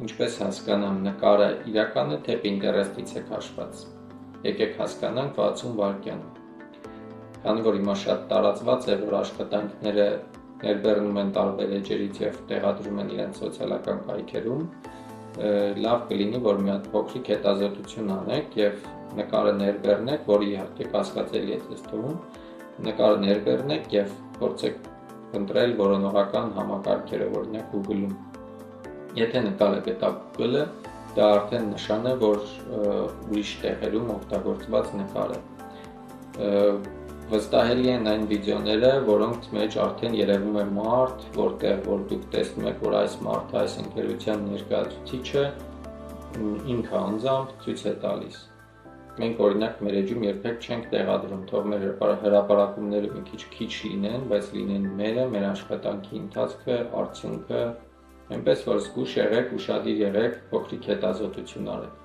Ինչպես հասկանամ նկարը իրական է, թե Pinterest-ից է քաշված։ Եկեք հասկանանք 60 վայրկյանում։ Քանի որ հիմա շատ տարածված է, որ աշխատանքները ներբեռնում են տարբեր էջերից եւ տեղադրում են իրենց սոցիալական կայքերում, լավ կլինի, որ մի հատ փոքրիկ հետազոտություն անեք եւ նկարը ներբեռնեք, որը իհարկե կասկածելի է ձեզ թվում, նկարը ներբեռնեք եւ փորձեք ընտրել որոնողական համակարգերը, օրինակ Google-ում։ Եթե նկարը գտա Google-ը, դա արդեն նշան է, որ ուրիշ տեղերում օգտագործված նկար է։ Վստահելի են այն վիդեոները, որոնց մեջ արդեն երևում է մարդ, որտեղ որ դուք տեսնում եք, որ այս մարդը այս ընկերության ներկայացուցիչը ինքը անձամբ ցույց է տալիս։ Մենք օրինակ մեր էջում երբեք չենք տեղադրում, թող մեր հրապարակումները մի քիչ լինեն, բայց լինեն մեր աշխատանքի ընթացքը, արդյունքը, այնպես որ զգուշ եղեք, ուշադիր եղեք, փոքրիկ հետազոտություն արեք։